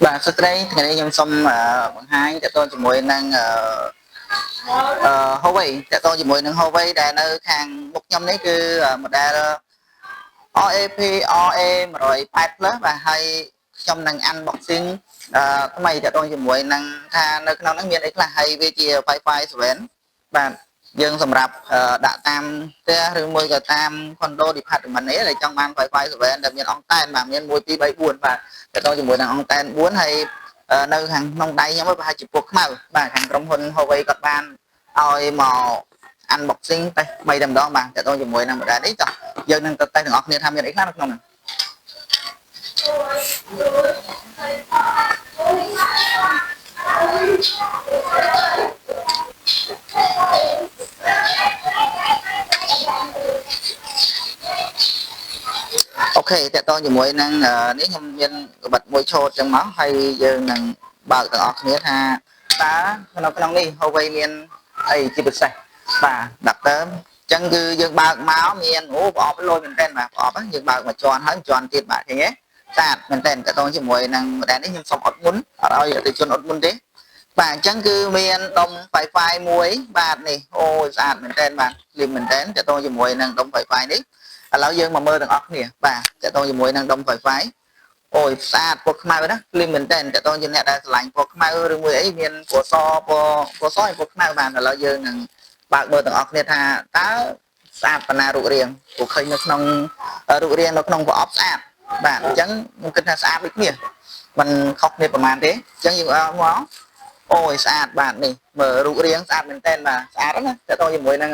បាទសួស្តីថ្ងៃនេះខ្ញុំសូមបង្ហាញតទៅជាមួយនឹងHuawei តទៅជាមួយនឹង Huawei ដែលនៅខាងមុខខ្ញុំនេះគឺ model RAP RA 108 Plus បាទហើយខ្ញុំនឹង unboxing ថ្មីតទៅជាមួយនឹងថានៅក្នុងហ្នឹងមានអីខ្លះហើយវាជា Wi-Fi 7បាទយើងសម្រាប់ដាក់តាមផ្ទះឬមួយក៏តាម condo department នេះដែលចង់បាន Wi-Fi 7ដែលមានអង់តែនបាទមាន1 2 3 4បាទតទៅជាមួយនឹងអង់តែន4ហើយនៅខាងក្នុងដៃខ្ញុំប្រហែលជាពណ៌ខ្មៅបាទខាងក្រុមហ៊ុន Huawei គាត់បានឲ្យមក unboxing តេស្ត3តែម្ដងបាទតទៅជាមួយនឹង model នេះតោះយើងនឹងទៅតេស្តទាំងអស់គ្នាថាមានអីខ្លះនៅក្នុងហ្នឹងអូខេតទៅជាមួយនឹងនេះខ្ញុំមានក្បិតមួយឆូតចឹងមកហើយយើងនឹងបើកទាំងអស់គ្នាថាតើនៅក្នុងនេះ Huawei មានអីជាពិសេសបាទ adapter ចឹងគឺយើងបើកមកមានអូប្រអប់លុយមែនតើបាទប្រអប់យើងបើកមួយជាន់ហើយជាន់ទៀតបាទឃើញទេស្អាតមែនតើតទៅជាមួយនឹង model នេះខ្ញុំសុំអត់មុនអត់ឲ្យអតិថិជនអត់មុនទេបាទអញ្ចឹងគឺមានដុំ Wi-Fi មួយបាទនេះអូស្អាតមែនតើបាទលឹមមែនតើតទៅជាមួយនឹងដុំ Wi-Fi នេះឥឡូវយើងមកមើលទាំងអស់គ្នាបាទតទៅជាមួយនឹងដុំ Wi-Fi អូយស្អាតពណ៌ខ្មៅណាភ្លឹមមែនតើតទៅជាអ្នកដែលឆ្លាញ់ពណ៌ខ្មៅឬមួយអីមានពណ៌សពណ៌សហើយពណ៌ខ្មៅបាទឥឡូវយើងនឹងបើកមើលទាំងអស់គ្នាថាតើស្អាតប៉ុណ្ណារូបរាងព្រោះឃើញនៅក្នុងរូបរាងនៅក្នុងប្រអប់ស្អាតបាទអញ្ចឹងខ្ញុំគិតថាស្អាតដូចគ្នាมันខុសគ្នាប្រហែលទេអញ្ចឹងយើងមកអូយស្អាតបាទនេះមើលរូបរាងស្អាតមែនតើបាទស្អាតណាតទៅជាមួយនឹង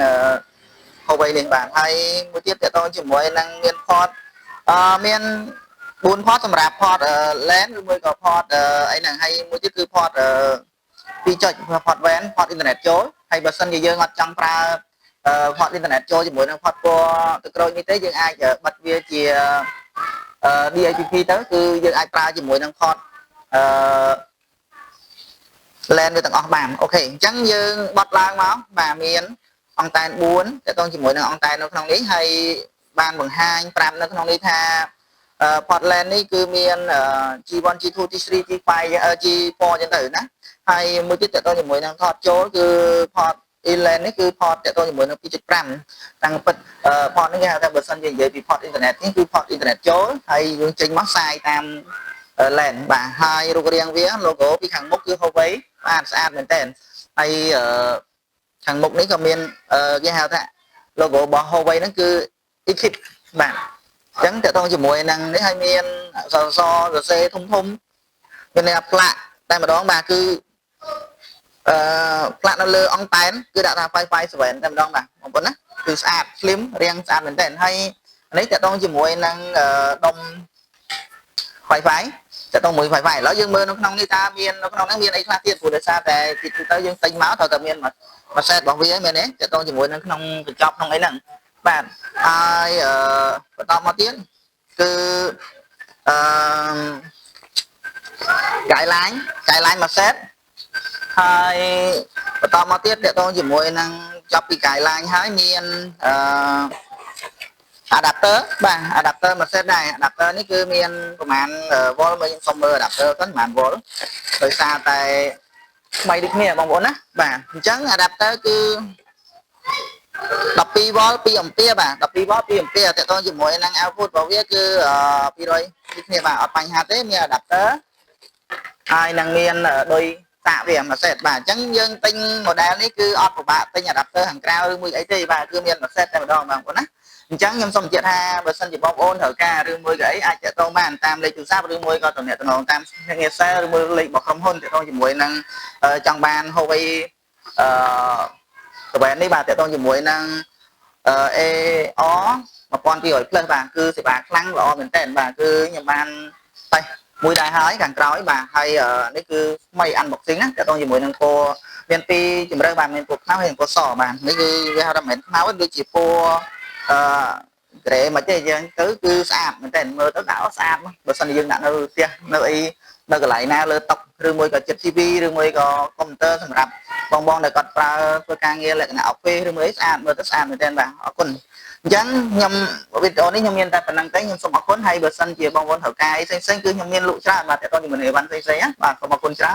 Huawei នេះបាទហើយមួយទៀតតទៅជាមួយនឹងមាន port មាន4 port សម្រាប់ port LAN ឬមួយក៏ port អីហ្នឹងហើយមួយទៀតគឺ port 2ចុច port WAN port internet ចូលហើយបើសិនជាយើងអត់ចង់ប្រើport internet ចូលជាមួយនឹង port ពណ៌ទឹកក្រូចនេះទេយើងអាចបិទវាជា DIPP ទៅគឺយើងអាចប្រើជាមួយនឹង port LAN វាទាំងអស់បានអូខេអញ្ចឹងយើងបត់ឡើងមកបាទមានអង់តែន4តទៅជាមួយនឹងអង់តែននៅក្នុងនេះហើយបានបង្ហាញប្រាប់នៅក្នុងនេះថាport LAN នេះគឺមាន G1 G2 G3 G5 G4 ចឹងទៅណាហើយមួយទៀតតទៅជាមួយនឹងថតចូលគឺ port LAN នេះគឺ port តទៅជាមួយនឹង 2.5 តាំងពិត port នេះគេហៅថាបើសិនជានិយាយពី port internet នេះគឺ port internet ចូលហើយយើងចេញមកផ្សាយតាម LAN បាទហើយរូបរាងវា logo ពីខាងមុខគឺ Huawei បាទស្អាតមែនតើហើយខាងមុខនេះក៏មានគេហៅថា logo របស់ Huawei ហ្នឹងគឺ Eclipse បាទអញ្ចឹងតើតជាមួយនឹងនេះហើយមានអក្សរសរសេរធំធំមានអ្នកផ្លាកតែម្ដងបាទគឺផ្លាកនៅលើអង់តែនគឺដាក់ថា Wi-Fi 7តែម្ដងបាទបងប្អូនណាគឺស្អាត slim រាងស្អាតមែនតើហើយនេះតើតជាមួយនឹងដុំ Wi-Fi តើតមួយ Wi-Fi ឥឡូវយើងមើលនៅក្នុងនេះតើមាននៅក្នុងហ្នឹងមានអីខ្លះទៀតព្រោះដោយសារតែទីទៅយើងទិញមកត្រូវតែមានមួយ set របស់វាមែនទេតើតជាមួយនឹងក្នុងកញ្ចប់ក្នុងអីហ្នឹងបាទហើយបន្តមកទៀតគឺអឺ guideline មួយ set ហើយបន្តមកទៀតតទៅជាមួយនឹងចប់ពី guideline ហើយមានadapter បាទ adapter មួយ set ដែរ adapter នេះគឺមានប្រហែល volt មកខ្ញុំសុំមើល adapter ទៅប្រហែល volt ដោយសារតែថ្មីដូចគ្នាបងប្អូនណាបាទអញ្ចឹង adapter គឺ12 volt 2 ampere បាទ12 volt 2 ampere តទៅជាមួយនឹង output របស់វាគឺ200ដូចគ្នាបាទអត់បញ្ហាទេមាន adapter ហើយនឹងមានដោយតាក់វាមួយ set បាទអញ្ចឹងយើងទិញ model នេះគឺអត់ពិបាកទិញ adapter ខាងក្រៅឬមួយអីទេបាទគឺមានមួយ set តែម្ដងបងប្អូនណាអញ្ចឹងខ្ញុំសូមបញ្ជាក់ថាបើសិនជាបងប្អូនត្រូវការឬមួយក៏អីអាចតាក់ទងបានតាមលេខទូរស័ព្ទឬមួយក៏ទំនាក់ទំនងតាមភ្នាក់ងារ sale ឬមួយលេខរបស់ក្រុមហ៊ុនតាក់ទងជាមួយនឹងចង់បាន Huawei 7នេះបាទតាក់ទងជាមួយនឹងAR 1200 plus បាទគឺសេវាខ្លាំងល្អមែនតើបាទគឺខ្ញុំបានតែមួយដែរហើយខាងក្រោយបាទហើយនេះគឺថ្មី unboxing ណាតាក់ទងជាមួយនឹងពណ៌មានពីរជម្រើសបាទមានពណ៌ខ្មៅហើយពណ៌សបាទនេះគឺវាហៅថាមិនខ្មៅទេដូចជាពណ៌ក្រែមកទេយើងទៅគឺស្អាតមែនតើមើលទៅដាក់ស្អាតបើសិនជាយើងដាក់នៅផ្ទះនៅអីនៅកន្លែងណាលើតុឬមួយក៏ចិត្ត TV ឬមួយក៏កុំព្យូទ័រសម្រាប់បងដែលគាត់ប្រើធ្វើការងារលក្ខណៈ office ឬមួយស្អាតមើលទៅស្អាតមែនតើបាទអរគុណ អញ្ចឹងខ្ញុំវីដេអូនេះខ្ញុំមានតែប៉ុណ្្នឹងទេខ្ញុំសូមអរគុណហើយបើសិនជាបងប្អូនត្រូវការអីផ្សេងៗគឺខ្ញុំមានលក់ច្រើនបាទតើតើជាមួយនឹងអីវ៉ាន់ផ្សេងៗណាបាទសូមអរគុណច្រើន